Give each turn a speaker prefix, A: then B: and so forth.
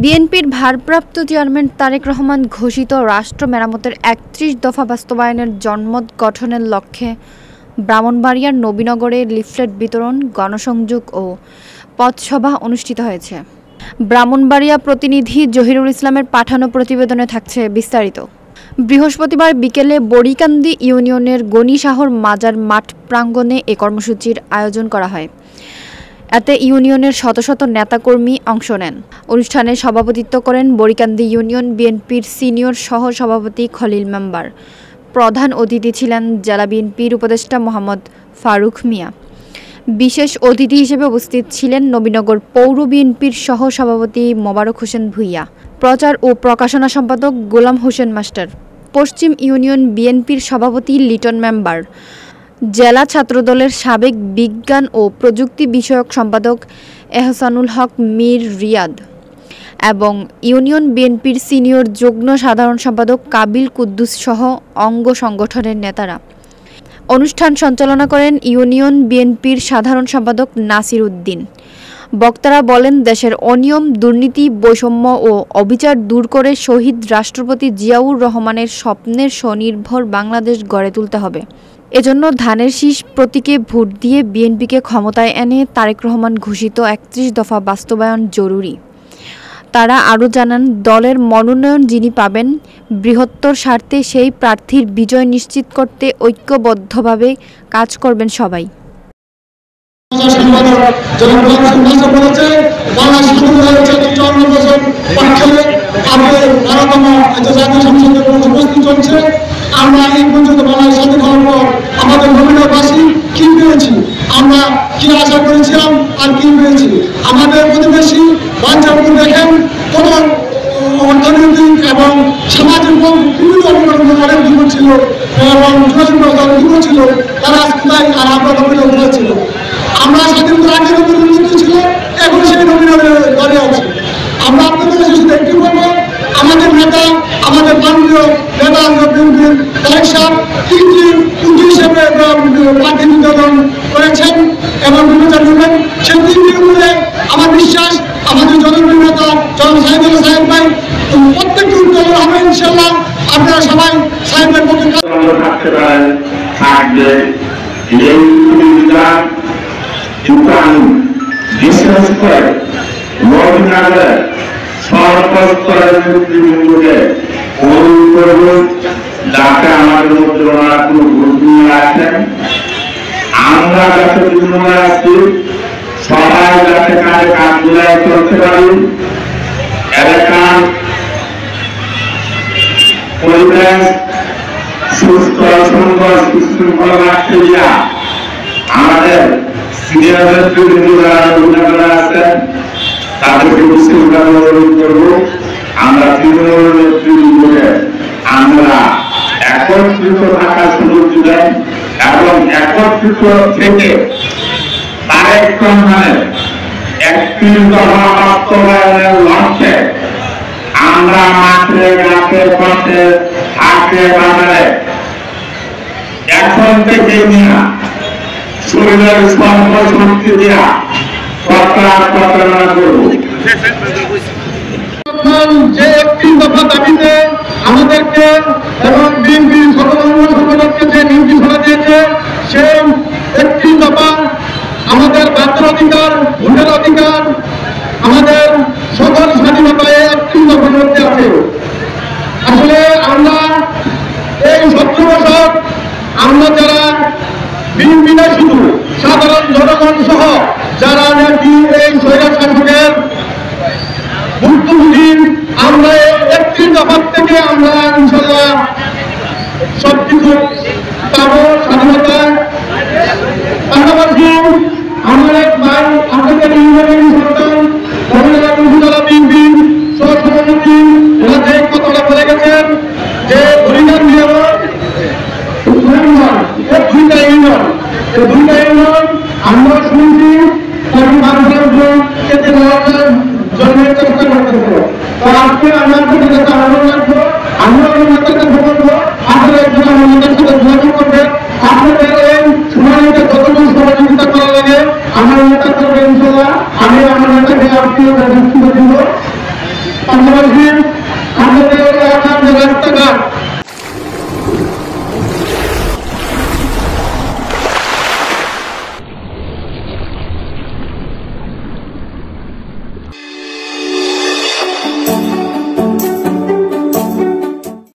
A: বিএনপির ভারপ্রাপ্ত চেয়ারম্যান তারেক রহমান ঘোষিত রাষ্ট্র মেরামতের ৩১ দফা বাস্তবায়নের জনমত গঠনের লক্ষ্যে ব্রাহ্মণবাড়িয়ার নবীনগরে লিফলেট বিতরণ, গণসংযোগ ও পথসভা অনুষ্ঠিত হয়েছে। ব্রাহ্মণবাড়িয়া প্রতিনিধি জহিরুল ইসলামের পাঠানো প্রতিবেদনে থাকছে বিস্তারিত। বৃহস্পতিবার বিকেলে বড়িকান্দি ইউনিয়নের গণিশাহর মাজার মাঠ প্রাঙ্গণে এ কর্মসূচির আয়োজন করা হয়। এতে ইউনিয়নের শত শত নেতাকর্মী অংশ নেন। অনুষ্ঠানে সভাপতিত্ব করেন বড়িকান্দি ইউনিয়ন বিএনপির সিনিয়র সহ সভাপতি খলিল মেম্বার। প্রধান অতিথি ছিলেন জেলা বিএনপির উপদেষ্টা মোহাম্মদ ফারুক মিয়া। বিশেষ অতিথি হিসেবে উপস্থিত ছিলেন নবীনগর পৌর বিএনপির সহ সভাপতি মোবারক হোসেন ভূঁইয়া, প্রচার ও প্রকাশনা সম্পাদক গোলাম হোসেন মাস্টার, পশ্চিম ইউনিয়ন বিএনপির সভাপতি লিটন মেম্বার, জেলা ছাত্রদলের সাবেক বিজ্ঞান ও প্রযুক্তি বিষয়ক সম্পাদক এহসানুল হক মীর রিয়াদ এবং ইউনিয়ন বিএনপির সিনিয়র যুগ্ম সাধারণ সম্পাদক কাবিল কুদ্দুস সহ অঙ্গ সংগঠনের নেতারা। অনুষ্ঠান সঞ্চালনা করেন ইউনিয়ন বিএনপির সাধারণ সম্পাদক নাসির উদ্দিন। বক্তারা বলেন, দেশের অনিয়ম, দুর্নীতি, বৈষম্য ও অবিচার দূর করে শহীদ রাষ্ট্রপতি জিয়াউর রহমানের স্বপ্নের স্বনির্ভর বাংলাদেশ গড়ে তুলতে হবে। এজন্য ধানের শীষ প্রতীকে ভোট দিয়ে বিএনপিকে ক্ষমতায় এনে তারেক রহমান ঘোষিত ৩১ দফা বাস্তবায়ন জরুরি। তারা আরও জানান, দলের মনোনয়ন যিনি পাবেন, বৃহত্তর স্বার্থে সেই প্রার্থীর বিজয় নিশ্চিত করতে ঐক্যবদ্ধভাবে কাজ করবেন সবাই।
B: আমরা এই পর্যন্ত বাংলাদেশ স্বাধীন হওয়ার পর আমাদের নবীনবাসী কি পেয়েছি, আমরা কি আশা করেছিলাম আর কি পেয়েছি। আমাদের প্রতিবেশী বাঞ্ছাপুর দেখেন, কোন অর্থনৈতিক এবং সামাজিক বিভিন্ন অনেক জীবন ছিল এবং যোগাযোগ জীবন ছিল, তারা কোথায় আর আমরা নবীনগর ছিল। আমরা স্বাধীনতার আগে নবীনগর ছিল, এখন সেই নবীনগরে দাঁড়িয়ে আছে। আমরা আপনাদের কাছে শুধু একটি বলবো, আমাদের নেতা, আমাদের মাননীয় নেতা তারেক সাহেব 3টি হিসেবে প্রার্থী নির্ধারণ করেছেন এবং নির্বাচন করবেন। সেই 3টির উপরে আমার বিশ্বাস আমাদের জনপ্রিয় নেতা জনাব সাইদুল্লাহ সাহেব ভাই প্রত্যেকটি উত্তর হবে ইনশাল্লাহ। আপনারা সবাই সাহেবের পক্ষে থাকতে পারেন, থাকবে বিশেষ করে নবীনগরে সর্বস্তরের নেতৃবৃন্দকে অনুরোধ করব, যাতে আমাদের মধ্যে ওনারা কোনো গুরুত্ব রাখেন। আমরা যাতে দুর্নীতি আছি, সবাই যাতে কাজে কাজ মিলাই করতে পারি। এলাকার পরিবেশ সুস্থ সুন্দর সুশৃঙ্খলা রাখতে গিয়া আমাদের সিনিয়র নেতৃবৃন্দ যারা নবীনগরে আছেন তাদেরকে বিশেষভাবে অনুরোধ করব, আমরা তৃণমূল নেতৃবৃন্দকে আমরা একত্রিত থাকার সুযোগ দিলেন এবং একত্রিত থেকে তারেক রহমানের ৩১ দফা বাস্তবায়নের লক্ষ্যে আমরা মাঠে ঘাটে পথে হাটে বাজারে এখন থেকে নিয়ে শরীরের সর্বশক্তি দিয়া প্রচারণা করব। যে ৩১ দফা দাবিতে আমাদেরকে এবং বিএনপির সকলকে যে নির্দেশনা দিয়েছে, সেই ৩১ দফা আমাদের বাচ্চার অধিকার, ভোটের অধিকার, আমাদের সকল স্বাধীনতায় ৩১ দফার মধ্যে আছে। আসলে আমরা এই ১৭ বছর আমরা যারা বিএনপি না শুধু সাধারণ জনগণ সহ যারা নাকি এই স্বৈরাচার শাসকের ভুক্তভোগী, আমরা ৩১ দফার থেকে আমরা ইনশাল্লাহ সবকিছু পাবো স্বাধীনতা। পাশাপাশি আমার এক ভাই আপনাদের ইউনিয়নের সন্তান উপজেলা বিএনপি সহসভাপতি ওনাতে কথাটা বলে গেছেন যে বড়িকান্দি এবং দুইটা ইউনিয়ন আমরা শুনছি জন্মের চেষ্টা করতেছে। তো আজকে আমার আহ্বান রাখবো, আমরা বলবো আসলে আমাদের সাথে যোগাযোগ করবে, আপনাদের এই শুনানিতে যতটুকু সহযোগিতা করা লাগে আমার নেতা করবে ইনশাল্লাহ। আমি আমার নেতাকে আপনি দিব। মনে রাখবেন